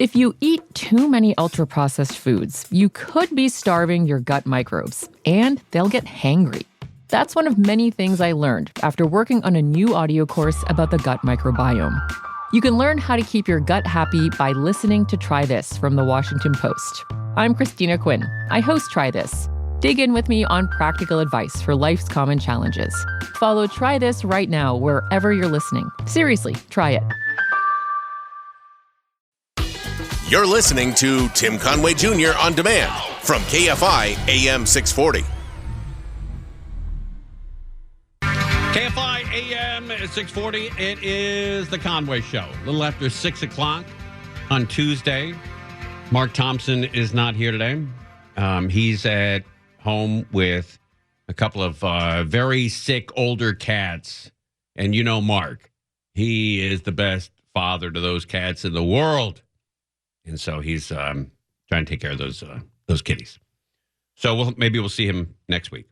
If you eat too many ultra-processed foods, you could be starving your gut microbes, and they'll get hangry. That's one of many things I learned after working on a new audio course about the gut microbiome. You can learn how to keep your gut happy by listening to Try This from the Washington Post. I'm Christina Quinn. I host Try This. Dig in with me on practical advice for life's common challenges. Follow Try This right now wherever you're listening. Seriously, try it. You're listening to Tim Conway Jr. on demand from KFI AM 640. KFI AM 640. It is the Conway Show. A little after 6 o'clock on Tuesday. Mark Thompson is not here today. He's at home with a couple of very sick older cats. And you know Mark. He is the best father to those cats in the world. And so he's trying to take care of those kitties. So maybe we'll see him next week.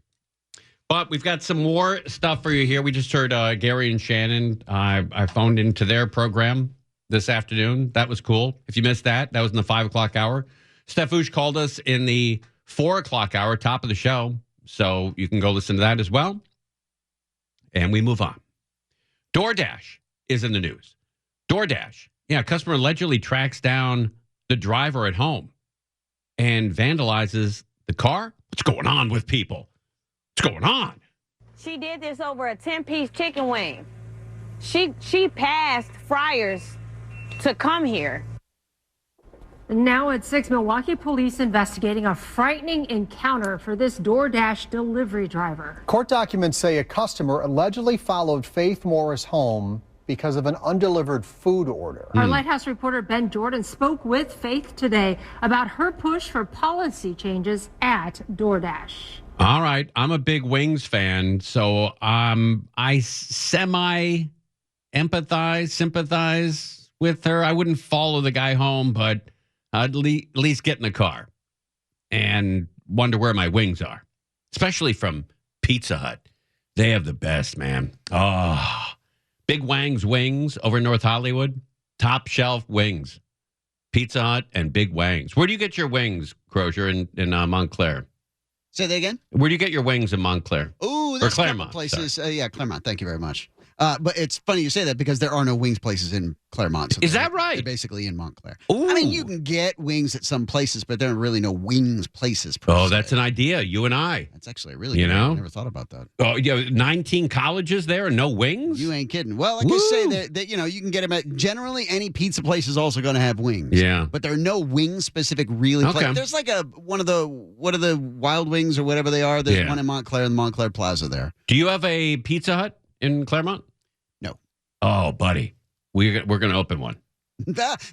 But we've got some more stuff for you here. We just heard Gary and Shannon. I phoned into their program this afternoon. That was cool. If you missed that, that was in the 5 o'clock hour. Stefouche called us in the 4 o'clock hour, top of the show. So you can go listen to that as well. And we move on. DoorDash is in the news. DoorDash. Yeah, a customer allegedly tracks down the driver at home and vandalizes the car. What's going on with people? What's going on? She did this over a 10-piece chicken wing. She passed Friars to come here. Now at 6, Milwaukee police investigating a frightening encounter for this DoorDash delivery driver. Court documents say a customer allegedly followed Faith Morris home because of an undelivered food order. Our Lighthouse reporter Ben Jordan spoke with Faith today about her push for policy changes at DoorDash. All right. I'm a big Wings fan, so I sympathize with her. I wouldn't follow the guy home, but I'd at least get in the car and wonder where my wings are, especially from Pizza Hut. They have the best, man. Oh, Big Wang's Wings over in North Hollywood, top shelf wings. Pizza Hut and Big Wang's. Where do you get your wings, Crozier, in Montclair? Say that again? Where do you get your wings in Montclair? Oh, there's Claremont places. Yeah, Claremont. Thank you very much. But it's funny you say that because there are no wings places in Claremont. So is that right? They're basically in Montclair. Ooh. I mean, you can get wings at some places, but there are really no wings places. That's an idea. You and I. That's actually really good. I never thought about that. Oh, 19 colleges there and no wings? You ain't kidding. Well, I just say that you can get them at generally any pizza place is also going to have wings. Yeah. But there are no wing specific places. There's like one of the Wild Wings or whatever they are. There's one in Montclair in the Montclair Plaza there. Do you have a Pizza Hut in Claremont? Oh, buddy, we're going to open one.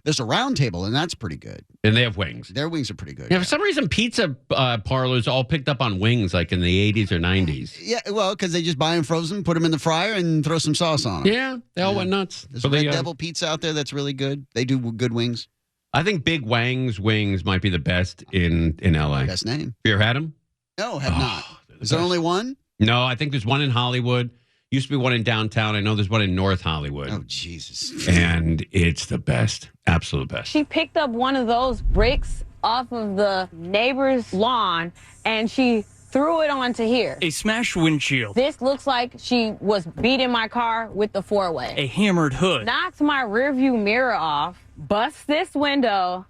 There's a round table, and that's pretty good. And they have wings. Their wings are pretty good. Yeah, for some reason, pizza parlors all picked up on wings like in the 80s or 90s. Yeah, well, because they just buy them frozen, put them in the fryer, and throw some sauce on them. Yeah, they all went nuts. There's Red Devil Pizza out there that's really good. They do good wings. I think Big Wang's Wings might be the best in L.A. Best name. You ever had them? No, have not. Is there only one? No, I think there's one in Hollywood. Used to be one in downtown. I know there's one in North Hollywood. Oh, Jesus. And it's the best. Absolute best. She picked up one of those bricks off of the neighbor's lawn, and she threw it onto here. A smashed windshield. This looks like she was beating my car with the four-way. A hammered hood. Knocked my rearview mirror off, bust this window,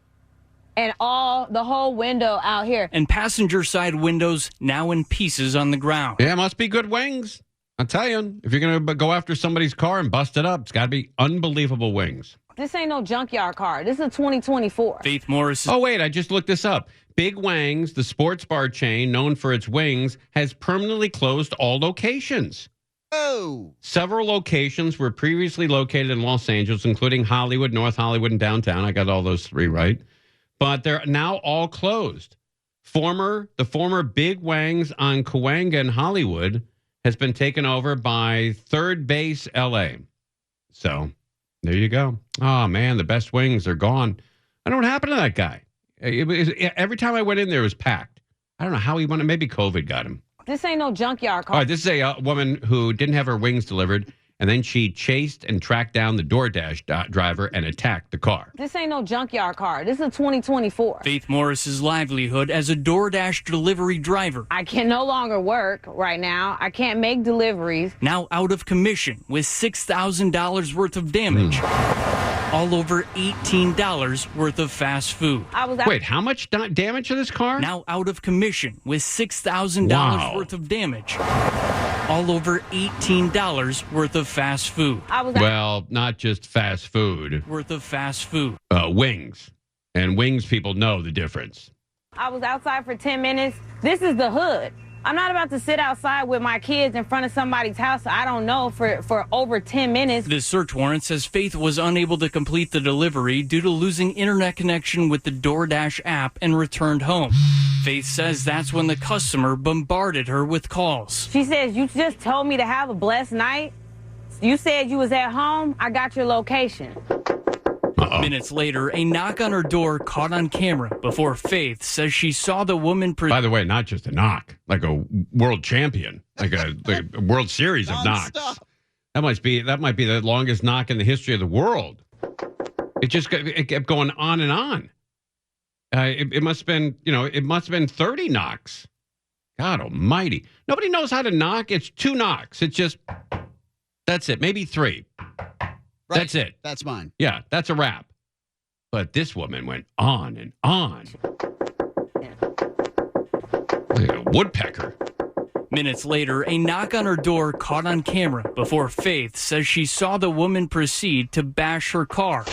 and the whole window out here. And passenger side windows now in pieces on the ground. Yeah, must be good wings. I'll tell you, if you're going to go after somebody's car and bust it up, it's got to be unbelievable wings. This ain't no junkyard car. This is a 2024. Faith Morris. Oh, wait, I just looked this up. Big Wang's, the sports bar chain known for its wings, has permanently closed all locations. Oh. Several locations were previously located in Los Angeles, including Hollywood, North Hollywood, and downtown. I got all those three right. But they're now all closed. The former Big Wang's on Cahuenga in Hollywood has been taken over by Third Base LA. So there you go. Oh, man, the best wings are gone. I don't know what happened to that guy. Every time I went in there, it was packed. I don't know how he went. Maybe COVID got him. This ain't no junkyard car. All right, this is a woman who didn't have her wings delivered, And then she chased and tracked down the DoorDash driver and attacked the car. This ain't no junkyard car. This is a 2024. Faith Morris's livelihood as a DoorDash delivery driver. I can no longer work right now. I can't make deliveries. Now out of commission with $6,000 worth of damage. All over $18 worth of fast food. Wait, how much damage to this car? Now out of commission with $6,000 worth of damage. All over $18 worth of fast food. Well, not just fast food. Worth of fast food. Wings. And wings people know the difference. I was outside for 10 minutes. This is the hood. I'm not about to sit outside with my kids in front of somebody's house I don't know for over 10 minutes. This search warrant says Faith was unable to complete the delivery due to losing internet connection with the DoorDash app and returned home. Faith says that's when the customer bombarded her with calls. She says, you just told me to have a blessed night. You said you was at home. I got your location. Minutes later, a knock on her door caught on camera before Faith says she saw the woman. By the way, not just a knock, like a world champion, like a World Series of knocks. That might be the longest knock in the history of the world. It kept going on and on. It must have been, it must have been 30 knocks. God almighty. Nobody knows how to knock. It's 2 knocks. It's just, that's it. Maybe 3. Right. That's it. That's mine. Yeah, that's a wrap. But this woman went on and on. Like a woodpecker. Minutes later, a knock on her door caught on camera before Faith says she saw the woman proceed to bash her car.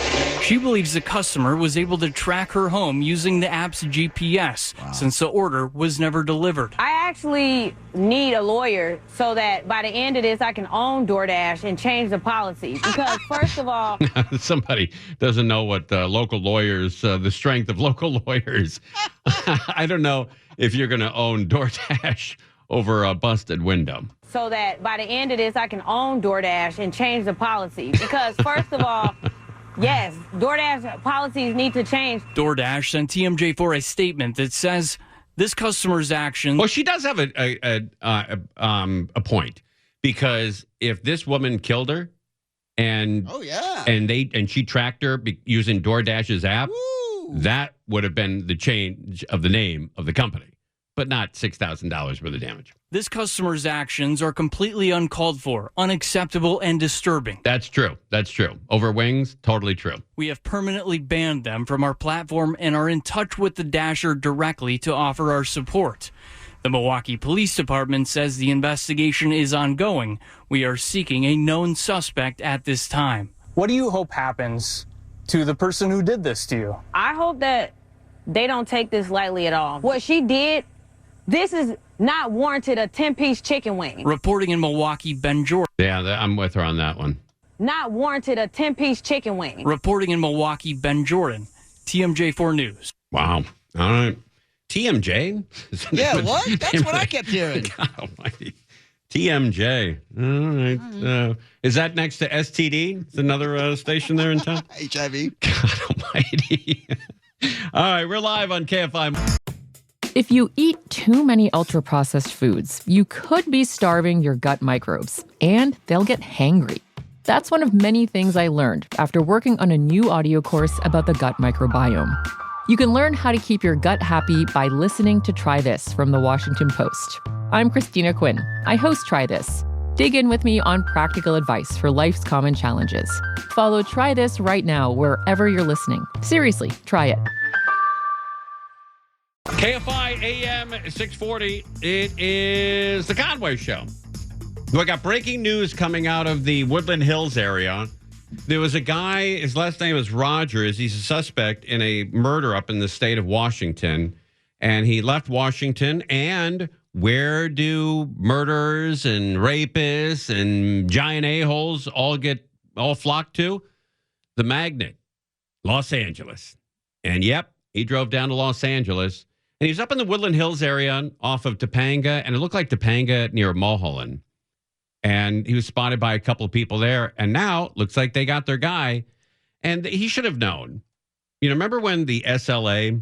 She believes the customer was able to track her home using the app's GPS since the order was never delivered. I actually need a lawyer so that by the end of this, I can own DoorDash and change the policy. Because first of all... Somebody doesn't know what local lawyers, the strength of local lawyers. I don't know if you're going to own DoorDash over a busted window. So that by the end of this, I can own DoorDash and change the policy. Because first of all... Yes, DoorDash policies need to change. DoorDash sent TMJ4 a statement that says this customer's action. Well, she does have a point, because if this woman killed her, and and she tracked her using DoorDash's app, that would have been the change of the name of the company, but not $6,000 worth of damage. This customer's actions are completely uncalled for, unacceptable, and disturbing. That's true. That's true. Over wings, totally true. We have permanently banned them from our platform and are in touch with the dasher directly to offer our support. The Milwaukee Police Department says the investigation is ongoing. We are seeking a known suspect at this time. What do you hope happens to the person who did this to you? I hope that they don't take this lightly at all. What she did, this is not warranted a 10-piece chicken wing. Reporting in Milwaukee, Ben Jordan. Yeah, I'm with her on that one. Not warranted a 10-piece chicken wing. Reporting in Milwaukee, Ben Jordan. TMJ4 News. Wow. All right. TMJ? Yeah, what? That's what I kept hearing. God almighty. TMJ. All right. Is that next to STD? It's another station there in town? HIV. God almighty. All right, we're live on KFI. If you eat too many ultra-processed foods, you could be starving your gut microbes, and they'll get hangry. That's one of many things I learned after working on a new audio course about the gut microbiome. You can learn how to keep your gut happy by listening to Try This from the Washington Post. I'm Christina Quinn. I host Try This. Dig in with me on practical advice for life's common challenges. Follow Try This right now wherever you're listening. Seriously, try it. KFI AM 640. It is the Conway Show. We got breaking news coming out of the Woodland Hills area. There was a guy, his last name is Rogers. He's a suspect in a murder up in the state of Washington. And he left Washington. And where do murderers and rapists and giant a-holes all flock to? The magnet, Los Angeles. And yep, he drove down to Los Angeles. And he's up in the Woodland Hills area off of Topanga. And it looked like Topanga near Mulholland. And he was spotted by a couple of people there. And now looks like they got their guy. And he should have known. You know, remember when the SLA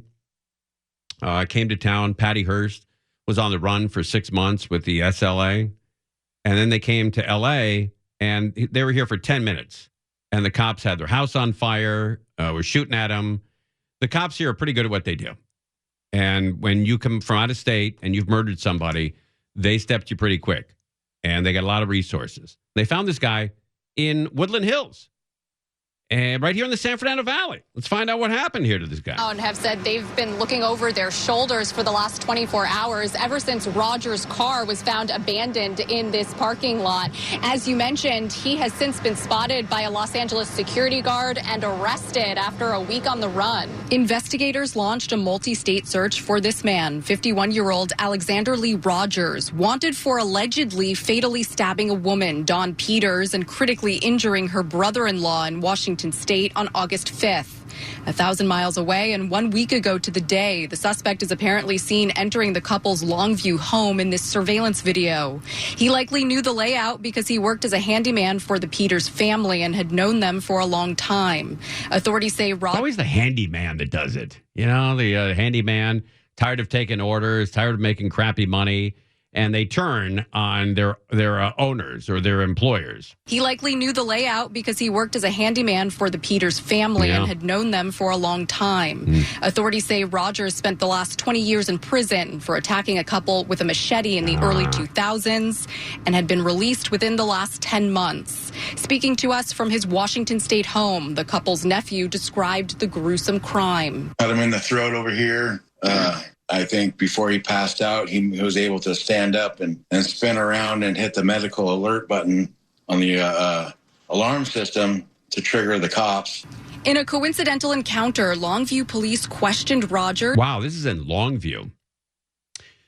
came to town? Patty Hearst was on the run for 6 months with the SLA. And then they came to LA and they were here for 10 minutes. And the cops had their house on fire, were shooting at them. The cops here are pretty good at what they do. And when you come from out of state and you've murdered somebody, they stepped you pretty quick. And they got a lot of resources. They found this guy in Woodland Hills. And right here in the San Fernando Valley. Let's find out what happened here to this guy. And have said they've been looking over their shoulders for the last 24 hours, ever since Roger's car was found abandoned in this parking lot. As you mentioned, he has since been spotted by a Los Angeles security guard and arrested after a week on the run. Investigators launched a multi-state search for this man, 51-year-old Alexander Lee Rogers, wanted for allegedly fatally stabbing a woman, Dawn Peters, and critically injuring her brother-in-law in Washington State on August 5th. 1,000 miles away and 1 week ago to the day, the suspect is apparently seen entering the couple's Longview home in this surveillance video. He likely knew the layout because he worked as a handyman for the Peters family and had known them for a long time. Authorities say It's always the handyman that does it. You know, the handyman, tired of taking orders, tired of making crappy money. And they turn on their owners or their employers. He likely knew the layout because he worked as a handyman for the Peters family and had known them for a long time. Authorities say Rogers spent the last 20 years in prison for attacking a couple with a machete in the early 2000s and had been released within the last 10 months. Speaking to us from his Washington State home, the couple's nephew described the gruesome crime. Got him in the throat over here. I think before he passed out, he was able to stand up and spin around and hit the medical alert button on the alarm system to trigger the cops. In a coincidental encounter, Longview police questioned Roger. Wow, this is in Longview.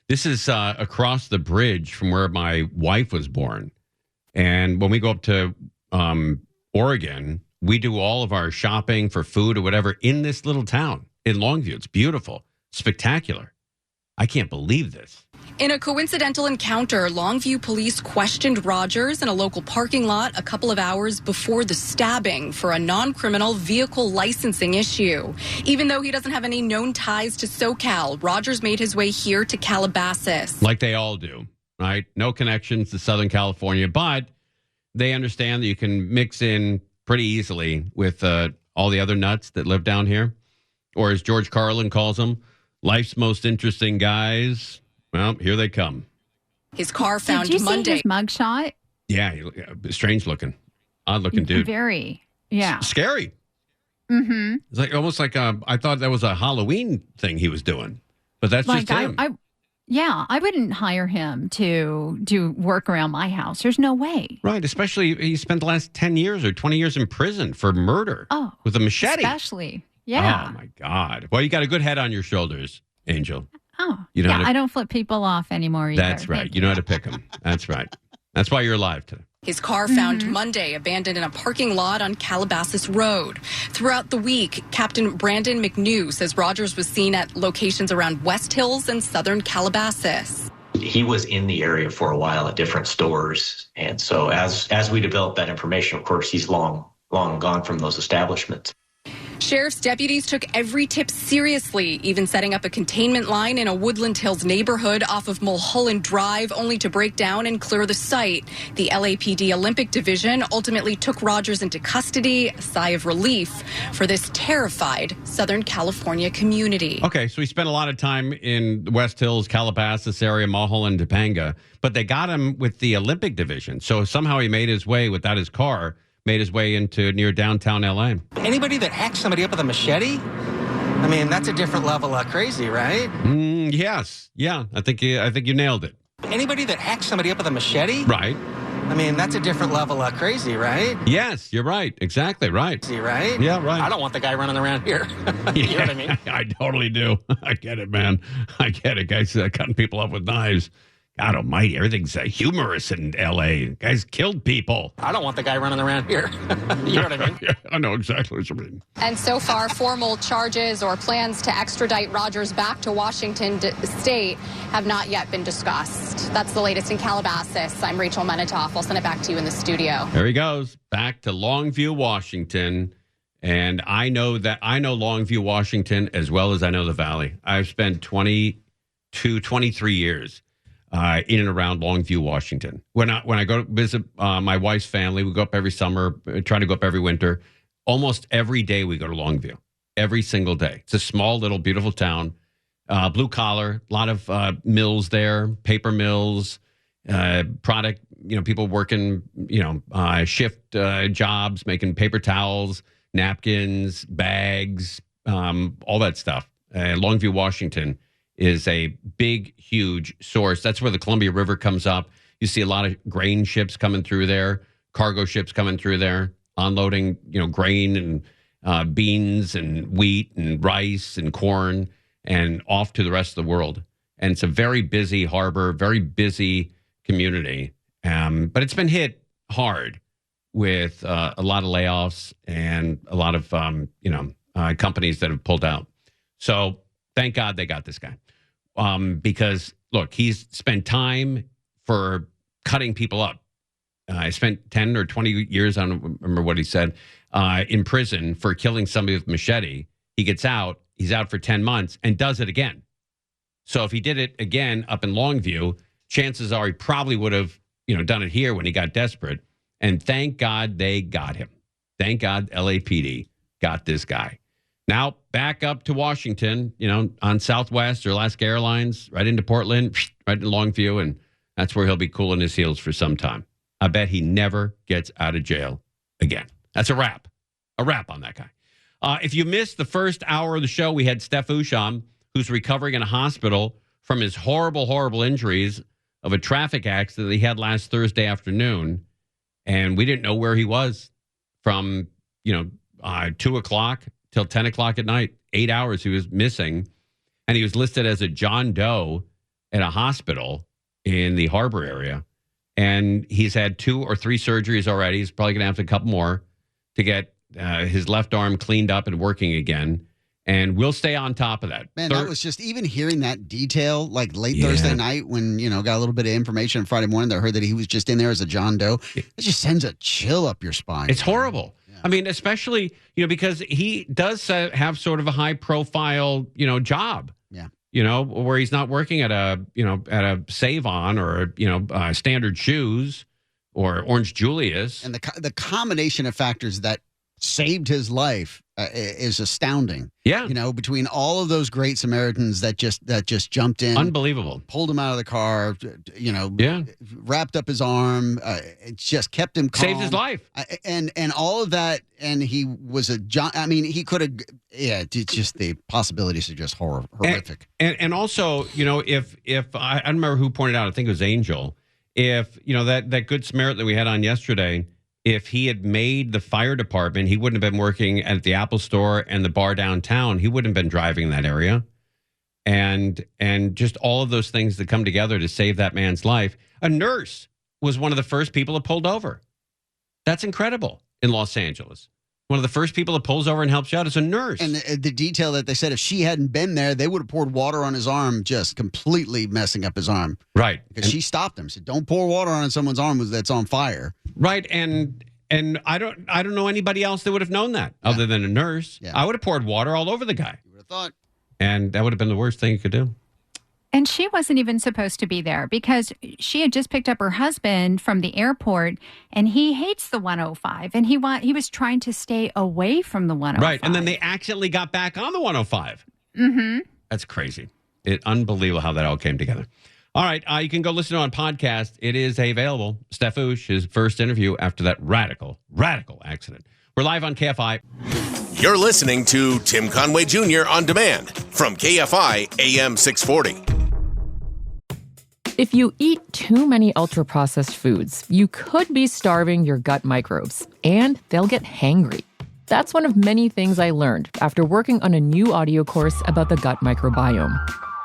This is across the bridge from where my wife was born. And when we go up to Oregon, we do all of our shopping for food or whatever in this little town in Longview. It's beautiful, spectacular. I can't believe this. In a coincidental encounter, Longview police questioned Rogers in a local parking lot a couple of hours before the stabbing for a non-criminal vehicle licensing issue. Even though he doesn't have any known ties to SoCal, Rogers made his way here to Calabasas. Like they all do, right? No connections to Southern California, but they understand that you can mix in pretty easily with all the other nuts that live down here. Or as George Carlin calls them, life's most interesting guys. Well, here they come. His car found Did you Monday. See his mugshot? Yeah, strange looking, odd looking dude. Very, yeah. Scary. Mm-hmm. It's like almost like I thought that was a Halloween thing he was doing, but that's like just him. I wouldn't hire him to do work around my house. There's no way. Right, especially he spent the last 10 years or 20 years in prison for murder with a machete. Especially. Yeah. Oh, my God. Well, you got a good head on your shoulders, Angel. Oh, you know I don't flip people off anymore either. That's right. You know how to pick them. That's right. That's why you're alive today. His car found Monday abandoned in a parking lot on Calabasas Road. Throughout the week, Captain Brandon McNew says Rogers was seen at locations around West Hills and southern Calabasas. He was in the area for a while at different stores. And so as we develop that information, of course, he's long gone from those establishments. Sheriff's deputies took every tip seriously, even setting up a containment line in a Woodland Hills neighborhood off of Mulholland Drive, only to break down and clear the site. The LAPD Olympic Division ultimately took Rogers into custody, a sigh of relief for this terrified Southern California community. Okay, so he spent a lot of time in West Hills, Calabasas area, Mulholland, Topanga, but they got him with the Olympic Division. So somehow he made his way without his car. Made his way into near downtown L.A. Anybody that hacks somebody up with a machete? I mean, that's a different level of crazy, right? Yes. Yeah, I think you nailed it. Anybody that hacks somebody up with a machete? Right. I mean, that's a different level of crazy, right? Yes, you're right. Exactly right. Crazy, right? Yeah, right. I don't want the guy running around here. You know what I mean? I totally do. I get it, man. I get it. Guys cutting people up with knives. God almighty, everything's humorous in L.A. Guys killed people. I don't want the guy running around here. You know what I mean? Yeah, I know exactly what you mean. And so far, formal charges or plans to extradite Rogers back to Washington State have not yet been discussed. That's the latest in Calabasas. I'm Rachel Menitoff. I'll send it back to you in the studio. There he goes, back to Longview, Washington. And I know Longview, Washington, as well as I know the Valley. I've spent 23 years in and around Longview, Washington. When I go to visit my wife's family, we go up every summer, try to go up every winter. Almost every day we go to Longview, every single day. It's a small, little, beautiful town, blue collar, a lot of mills there, paper mills, product, people working, shift jobs, making paper towels, napkins, bags, all that stuff. Longview, Washington is a big, huge source. That's where the Columbia River comes up. You see a lot of grain ships coming through there, cargo ships coming through there, unloading, grain and beans and wheat and rice and corn and off to the rest of the world. And it's a very busy harbor, very busy community. But it's been hit hard with a lot of layoffs and a lot of, companies that have pulled out. So thank God they got this guy. Because, look, he's spent time for cutting people up. I spent 10 or 20 years, I don't remember what he said, in prison for killing somebody with machete. He gets out, he's out for 10 months and does it again. So if he did it again up in Longview, chances are he probably would have, done it here when he got desperate. And thank God they got him. Thank God LAPD got this guy. Now back up to Washington, on Southwest or Alaska Airlines, right into Portland, right into Longview, and that's where he'll be cooling his heels for some time. I bet he never gets out of jail again. That's a wrap on that guy. If you missed the first hour of the show, we had Steph Usham, who's recovering in a hospital from his horrible, horrible injuries of a traffic accident that he had last Thursday afternoon. And we didn't know where he was from, 2 o'clock till 10 o'clock at night. 8 hours he was missing. And he was listed as a John Doe at a hospital in the harbor area. And he's had 2 or 3 surgeries already. He's probably going to have a couple more to get his left arm cleaned up and working again. And we'll stay on top of that. Man, that was just even hearing that detail like late Thursday night when, got a little bit of information on Friday morning that I heard that he was just in there as a John Doe. It just sends a chill up your spine. It's horrible. Yeah. I mean, especially, because he does have sort of a high profile, job. Yeah. Where he's not working at a Save-On or, Standard Shoes or Orange Julius. And the combination of factors that saved his life is astounding. Yeah. Between all of those great Samaritans that just jumped in. Unbelievable. Pulled him out of the car, wrapped up his arm, it just kept him calm. Saved his life. And all of that, and he was he could have, just the possibilities are just horrific. And also, if I don't remember who pointed out, I think it was Angel, if, that Good Samaritan that we had on yesterday, if he had made the fire department, he wouldn't have been working at the Apple Store and the bar downtown. He wouldn't have been driving in that area. And just all of those things that come together to save that man's life. A nurse was one of the first people that pulled over. That's incredible in Los Angeles. One of the first people that pulls over and helps you out is a nurse. And the detail that they said, if she hadn't been there, they would have poured water on his arm, just completely messing up his arm. Right. Because she stopped him. Said, don't pour water on someone's arm that's on fire. Right. And I don't know anybody else that would have known that other than a nurse. Yeah. I would have poured water all over the guy. You would have thought. And that would have been the worst thing you could do. And she wasn't even supposed to be there because she had just picked up her husband from the airport, and he hates the 105, and he was trying to stay away from the 105. Right, and then they accidentally got back on the 105. Mm-hmm. That's crazy. Unbelievable how that all came together. All right, you can go listen to it on podcast. It is available. Steph Ush, his first interview after that radical accident. We're live on KFI. You're listening to Tim Conway Jr. on demand from KFI AM 640. If you eat too many ultra-processed foods, you could be starving your gut microbes, and they'll get hangry. That's one of many things I learned after working on a new audio course about the gut microbiome.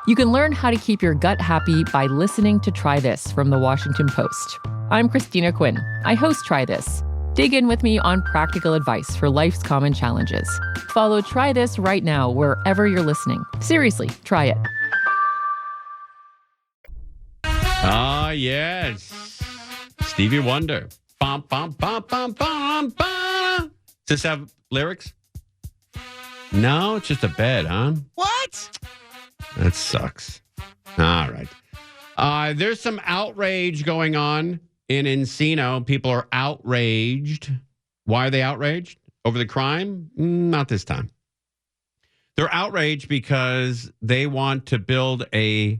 You can learn how to keep your gut happy by listening to Try This from the Washington Post. I'm Christina Quinn. I host Try This. Dig in with me on practical advice for life's common challenges. Follow Try This right now wherever you're listening. Seriously, try it. Ah, yes. Stevie Wonder. Bum, bum, bum, bum, bum, bum. Does this have lyrics? No, it's just a bed, huh? What? That sucks. All right. There's some outrage going on in Encino. People are outraged. Why are they outraged? Over the crime? Not this time. They're outraged because they want to build a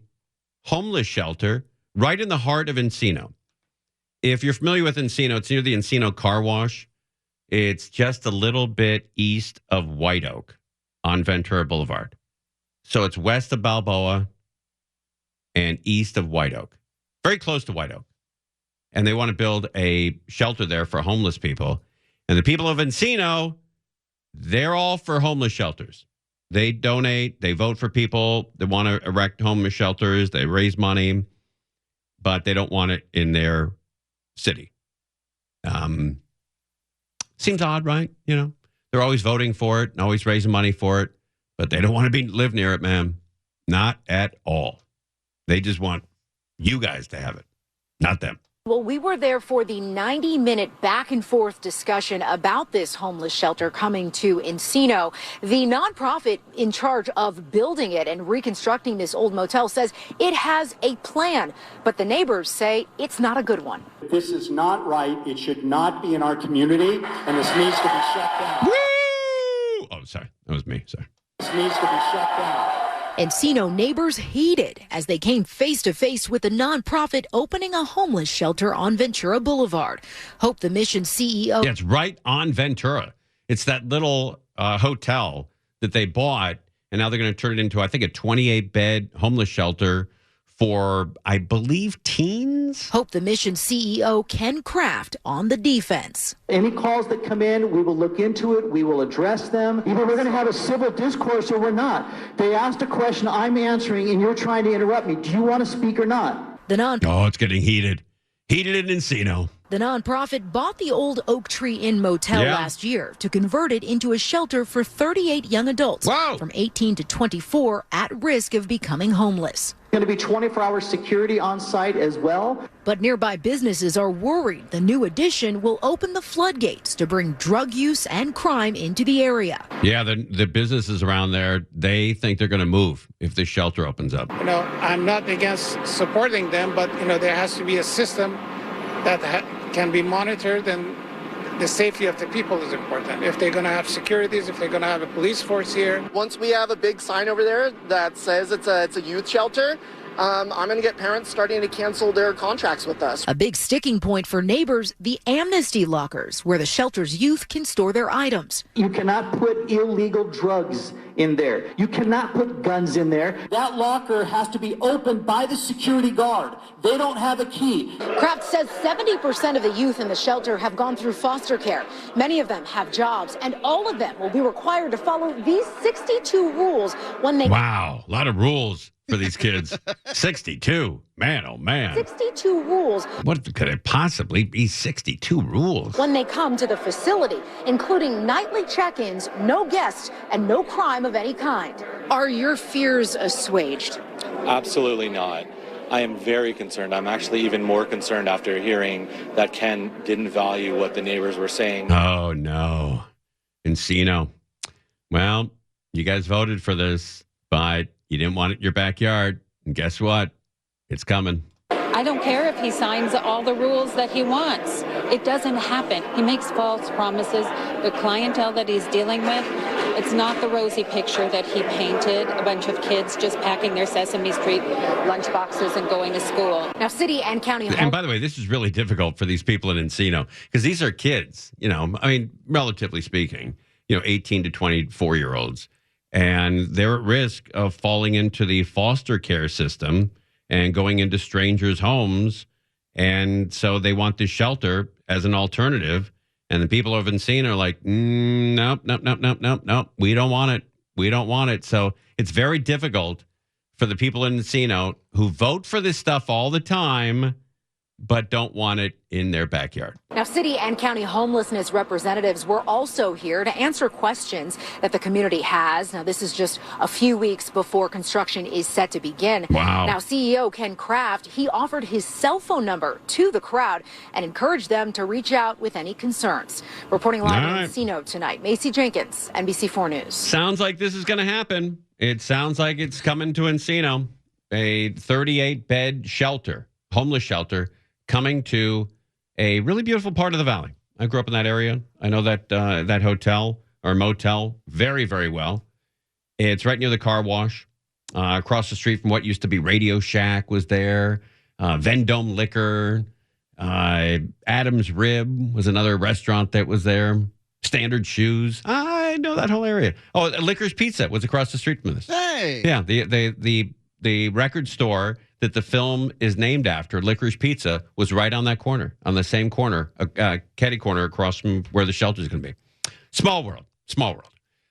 homeless shelter right in the heart of Encino. If you're familiar with Encino, it's near the Encino car wash. It's just a little bit east of White Oak on Ventura Boulevard. So it's west of Balboa and east of White Oak. Very close to White Oak. And they want to build a shelter there for homeless people. And the people of Encino, they're all for homeless shelters. They donate, they vote for people that want to erect homeless shelters, they raise money, but they don't want it in their city. Seems odd, right? You know, they're always voting for it and always raising money for it, but they don't want to live near it, man. Not at all. They just want you guys to have it, not them. Well, we were there for the 90-minute back and forth discussion about this homeless shelter coming to Encino. The nonprofit in charge of building it and reconstructing this old motel says it has a plan, but the neighbors say it's not a good one. This is not right. It should not be in our community, and this needs to be shut down. Woo! Oh, sorry. That was me. Sorry. This needs to be shut down. Encino neighbors heated as they came face to face with the nonprofit opening a homeless shelter on Ventura Boulevard. Hope the mission CEO. Yeah, it's right on Ventura. It's that little hotel that they bought, and now they're going to turn it into, I think, a 28-bed homeless shelter for, I believe, teens. Hope the mission CEO Ken Kraft on the defense. Any calls that come in, we will look into it. We will address them. Either we're going to have a civil discourse or we're not. They asked a question I'm answering, and you're trying to interrupt me. Do you want to speak or not? Oh, it's getting heated. Heated in Encino. The nonprofit bought the old Oak Tree Inn motel last year to convert it into a shelter for 38 young adults from 18 to 24 at risk of becoming homeless. Going to be 24-hour security on site as well. But nearby businesses are worried the new addition will open the floodgates to bring drug use and crime into the area. Yeah, the businesses around there, they think they're going to move if this shelter opens up. You know, I'm not against supporting them, but, you know, there has to be a system that can be monitored, and the safety of the people is important. If they're going to have securities, if they're going to have a police force here. Once we have a big sign over there that says it's a youth shelter, I'm going to get parents starting to cancel their contracts with us. A big sticking point for neighbors, the amnesty lockers, where the shelter's youth can store their items. You cannot put illegal drugs in there. You cannot put guns in there. That locker has to be opened by the security guard. They don't have a key. Kraft says 70% of the youth in the shelter have gone through foster care. Many of them have jobs, and all of them will be required to follow these 62 rules when they... Wow, a lot of rules for these kids. 62. Man, oh man. 62 rules. What could it possibly be 62 rules? When they come to the facility, including nightly check-ins, no guests, and no crime of any kind. Are your fears assuaged? Absolutely not. I am very concerned. I'm actually even more concerned after hearing that Ken didn't value what the neighbors were saying. Oh, no. Encino. Well, you guys voted for this, but you didn't want it in your backyard. And guess what? It's coming. I don't care if he signs all the rules that he wants. It doesn't happen. He makes false promises. The clientele that he's dealing with, it's not the rosy picture that he painted, a bunch of kids just packing their Sesame Street lunchboxes and going to school. Now, city and county... And by the way, this is really difficult for these people in Encino because these are kids, you know, I mean, relatively speaking, you know, 18 to 24-year-olds. And they're at risk of falling into the foster care system and going into strangers' homes. And so they want this shelter as an alternative. And the people of Encino are like, nope. We don't want it. We don't want it. So it's very difficult for the people in Encino who vote for this stuff all the time, but don't want it in their backyard. Now, city and county homelessness representatives were also here to answer questions that the community has. Now, this is just a few weeks before construction is set to begin. Wow. Now, CEO Ken Kraft, he offered his cell phone number to the crowd and encouraged them to reach out with any concerns. Reporting live in Encino tonight, Macy Jenkins, NBC4 News. Sounds like this is going to happen. It sounds like it's coming to Encino. a 38-bed shelter, homeless shelter, coming to a really beautiful part of the valley. I grew up in that area. I know that that hotel or motel very, very well. It's right near the car wash, across the street from what used to be Radio Shack was there. Vendome Liquor, Adam's Rib was another restaurant that was there. Standard Shoes. I know that whole area. Oh, Liquor's Pizza was across the street from this. Hey. Yeah, the record store that the film is named after, Liquor's Pizza, was right on that corner, on the same corner, caddy corner across from where the shelter is going to be. Small world. Small world.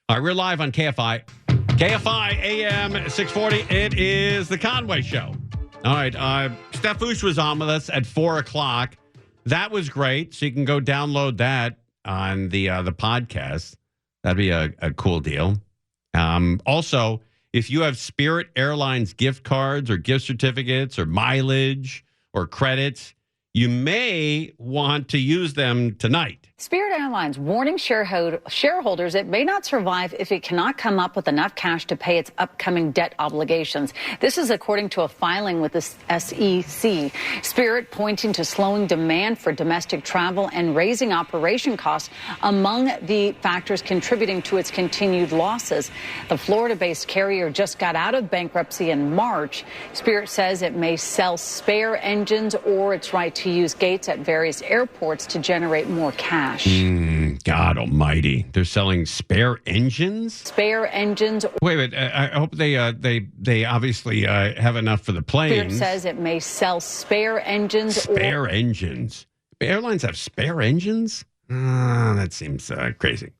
All right, we're live on KFI. KFI AM 640. It is the Conway Show. All right, Steph Oosh was on with us at 4 o'clock. That was great. So you can go download that on the podcast. That'd be a cool deal. Also, if you have Spirit Airlines gift cards or gift certificates or mileage or credits, you may want to use them tonight. Spirit Airlines warning shareholders it may not survive if it cannot come up with enough cash to pay its upcoming debt obligations. This is according to a filing with the SEC. Spirit pointing to slowing demand for domestic travel and raising operation costs among the factors contributing to its continued losses. The Florida-based carrier just got out of bankruptcy in March. Spirit says it may sell spare engines or its right to use gates at various airports to generate more cash. God almighty. They're selling spare engines? Spare engines. Wait. I hope they obviously have enough for the planes. Spirit says it may sell spare engines. Spare engines. Airlines have spare engines? That seems crazy.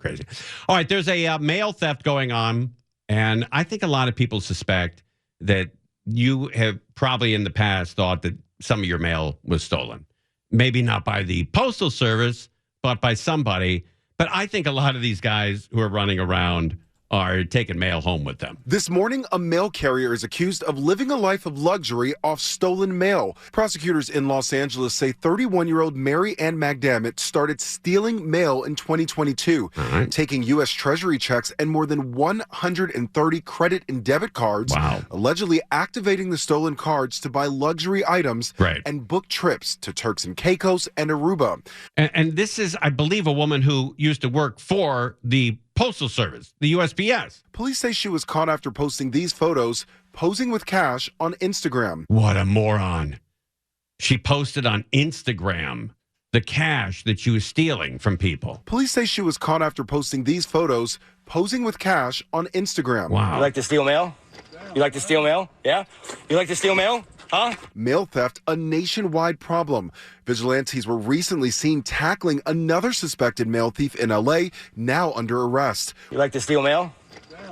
All right, there's a mail theft going on, and I think a lot of people suspect that you have probably in the past thought that some of your mail was stolen. Maybe not by the Postal Service, but by somebody. But I think a lot of these guys who are running around are taking mail home with them. This morning, a mail carrier is accused of living a life of luxury off stolen mail. Prosecutors in Los Angeles say 31-year-old Mary Ann McDermott started stealing mail in 2022, taking U.S. Treasury checks and more than 130 credit and debit cards, allegedly activating the stolen cards to buy luxury items and book trips to Turks and Caicos and Aruba. And this is, I believe, a woman who used to work for the Postal Service, the USPS. Police say she was caught after posting these photos, posing with cash on Instagram. What a moron. She posted on Instagram the cash that she was stealing from people. Police say she was caught after posting these photos, posing with cash on Instagram. Wow. You like to steal mail? You like to steal mail? Yeah? You like to steal mail? Huh? Mail theft, a nationwide problem. Vigilantes were recently seen tackling another suspected mail thief in L.A., now under arrest. You like to steal mail?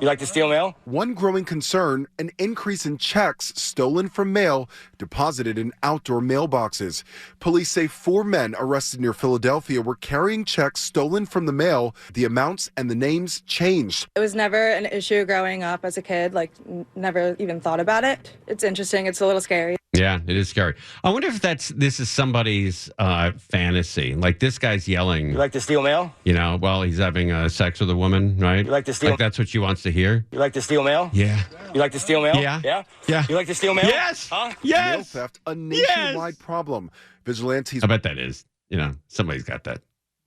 You like to steal mail? One growing concern, an increase in checks stolen from mail deposited in outdoor mailboxes. Police say 4 men arrested near Philadelphia were carrying checks stolen from the mail. The amounts and the names changed. It was never an issue growing up as a kid, never even thought about it. It's interesting. It's a little scary. Yeah, it is scary. I wonder if this is somebody's fantasy. Like this guy's yelling. You like to steal mail? While he's having sex with a woman, right? You like to steal? Like that's what she wants to hear? You like to steal mail? Yeah. You like to steal mail? Yeah. Yeah? You like to steal mail? Yes. Huh? Yes. Mail theft, a nationwide problem. Vigilantes. I bet that is. Somebody's got that.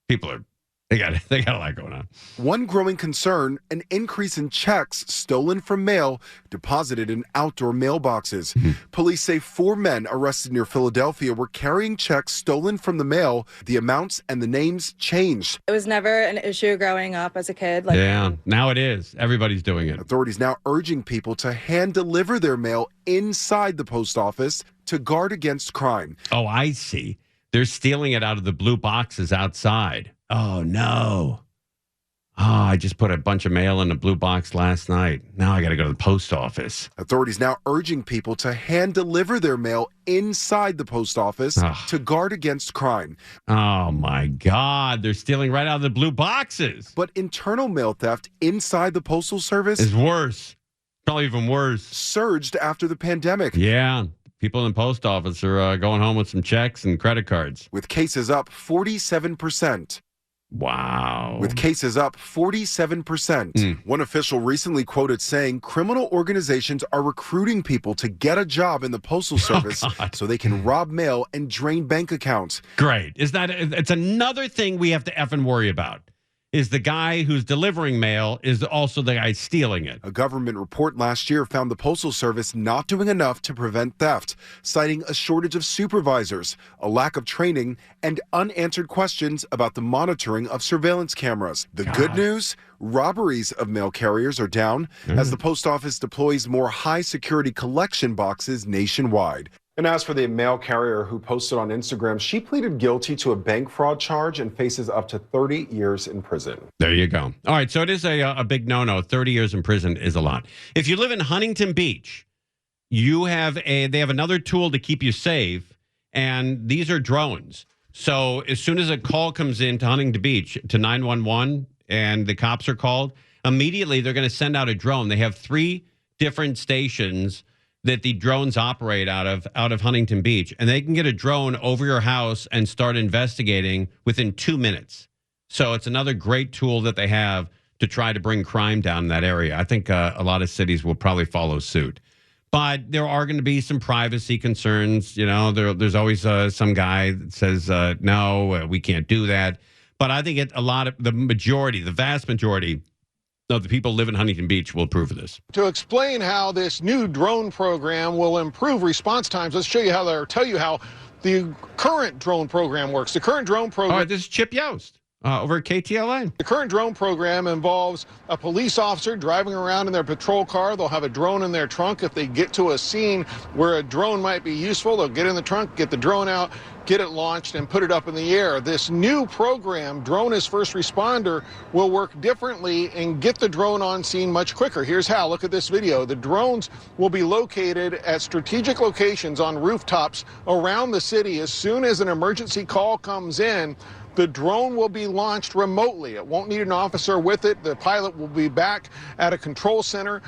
People are. They got a lot going on. One growing concern, an increase in checks stolen from mail deposited in outdoor mailboxes. Police say 4 men arrested near Philadelphia were carrying checks stolen from the mail. The amounts and the names changed. It was never an issue growing up as a kid. Yeah, now it is. Everybody's doing it. Authorities now urging people to hand deliver their mail inside the post office to guard against crime. Oh, I see. They're stealing it out of the blue boxes outside. Oh, no. Oh, I just put a bunch of mail in a blue box last night. Now I got to go to the post office. Authorities now urging people to hand deliver their mail inside the post office to guard against crime. Oh, my God. They're stealing right out of the blue boxes. But internal mail theft inside the Postal Service is worse. Probably even worse. Surged after the pandemic. Yeah. People in the post office are going home with some checks and credit cards. With cases up 47%. Wow. With cases up 47%. One official recently quoted saying criminal organizations are recruiting people to get a job in the Postal Service so they can rob mail and drain bank accounts. Great. It's another thing we have to effing worry about. Is the guy who's delivering mail is also the guy stealing it. A government report last year found the Postal Service not doing enough to prevent theft, citing a shortage of supervisors, a lack of training, and unanswered questions about the monitoring of surveillance cameras. The good news? Robberies of mail carriers are down as the post office deploys more high-security collection boxes nationwide. And as for the mail carrier who posted on Instagram, she pleaded guilty to a bank fraud charge and faces up to 30 years in prison. There you go. All right, so it is a big no-no. 30 years in prison is a lot. If you live in Huntington Beach, they have another tool to keep you safe, and these are drones. So as soon as a call comes in to Huntington Beach to 911 and the cops are called, immediately they're going to send out a drone. They have 3 different stations that the drones operate out of Huntington Beach, and they can get a drone over your house and start investigating within 2 minutes. So it's another great tool that they have to try to bring crime down in that area. I think a lot of cities will probably follow suit. But there are going to be some privacy concerns. You know, there's always some guy that says, no, we can't do that. But I think the vast majority of the people who live in Huntington Beach will approve of this. To explain how this new drone program will improve response times, let's tell you how the current drone program works. The current drone program... All right, this is Chip Yost over at KTLA. The current drone program involves a police officer driving around in their patrol car. They'll have a drone in their trunk. If they get to a scene where a drone might be useful, they'll get in the trunk, get the drone out, get it launched, and put it up in the air. This new program, Drone as First Responder, will work differently and get the drone on scene much quicker. Here's how. Look at this video. The drones will be located at strategic locations on rooftops around the city. As soon as an emergency call comes in, the drone will be launched remotely. It won't need an officer with it. The pilot will be back at a control center.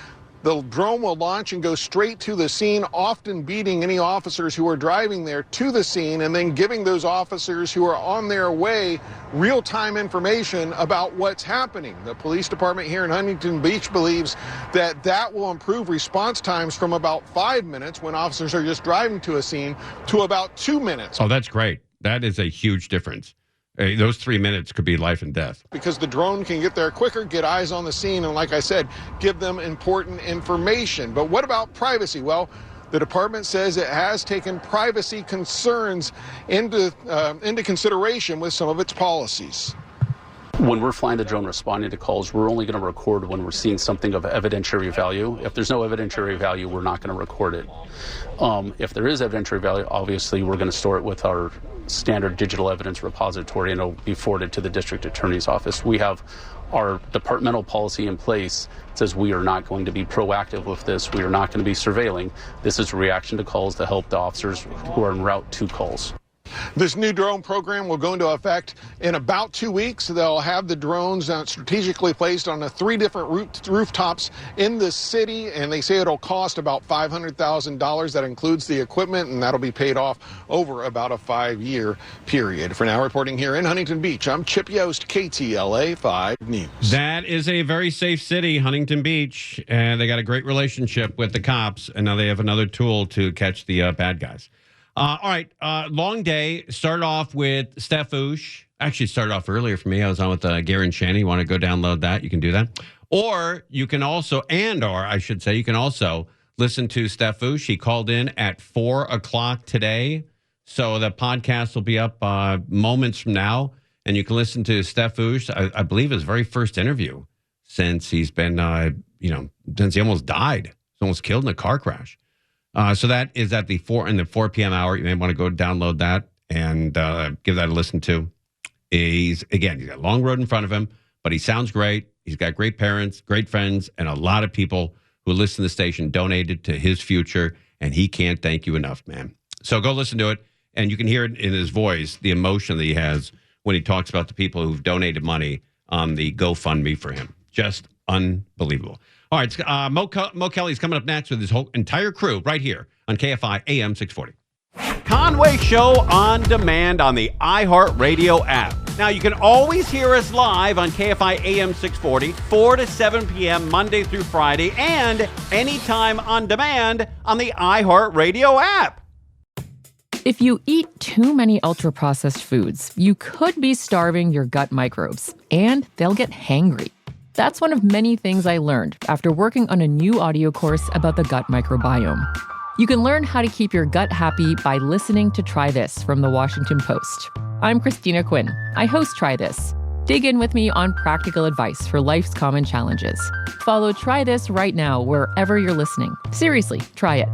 The drone will launch and go straight to the scene, often beating any officers who are driving there to the scene, and then giving those officers who are on their way real-time information about what's happening. The police department here in Huntington Beach believes that will improve response times from about 5 minutes when officers are just driving to a scene to about 2 minutes. Oh, that's great. That is a huge difference. Those 3 minutes could be life and death. Because the drone can get there quicker, get eyes on the scene, and like I said, give them important information. But what about privacy? Well, the department says it has taken privacy concerns into consideration with some of its policies. When we're flying the drone responding to calls, we're only going to record when we're seeing something of evidentiary value. If there's no evidentiary value, we're not going to record it. If there is evidentiary value, obviously we're going to store it with our standard digital evidence repository, and it'll be forwarded to the district attorney's office. We have our departmental policy in place. It says we are not going to be proactive with this. We are not going to be surveilling. This is a reaction to calls to help the officers who are en route to calls. This new drone program will go into effect in about 2 weeks. They'll have the drones strategically placed on the 3 different rooftops in the city, and they say it'll cost about $500,000. That includes the equipment, and that'll be paid off over about a 5-year period. For now, reporting here in Huntington Beach, I'm Chip Yost, KTLA 5 News. That is a very safe city, Huntington Beach, and they got a great relationship with the cops, and now they have another tool to catch the bad guys. All right, long day. Started off with Steph Oosh. Actually, started off earlier for me. I was on with Gary and Shanny. You want to go download that? You can do that. Or you can also, you can also listen to Steph Oosh. He called in at 4 o'clock today. So the podcast will be up moments from now. And you can listen to Steph Oosh, I believe his very first interview since he's been, since he almost died. He was almost killed in a car crash. So that is at the 4 p.m. hour. You may want to go download that and give that a listen to. He's got a long road in front of him, but he sounds great. He's got great parents, great friends, and a lot of people who listen to the station donated to his future, and he can't thank you enough, man. So go listen to it, and you can hear it in his voice, the emotion that he has when he talks about the people who've donated money on the GoFundMe for him. Just unbelievable. All right, Mo Kelly's coming up next with his whole entire crew right here on KFI AM 640. Conway Show on demand on the iHeartRadio app. Now, you can always hear us live on KFI AM 640, 4 to 7 p.m. Monday through Friday, and anytime on demand on the iHeartRadio app. If you eat too many ultra-processed foods, you could be starving your gut microbes, and they'll get hangry. That's one of many things I learned after working on a new audio course about the gut microbiome. You can learn how to keep your gut happy by listening to Try This from the Washington Post. I'm Christina Quinn. I host Try This. Dig in with me on practical advice for life's common challenges. Follow Try This right now wherever you're listening. Seriously, try it.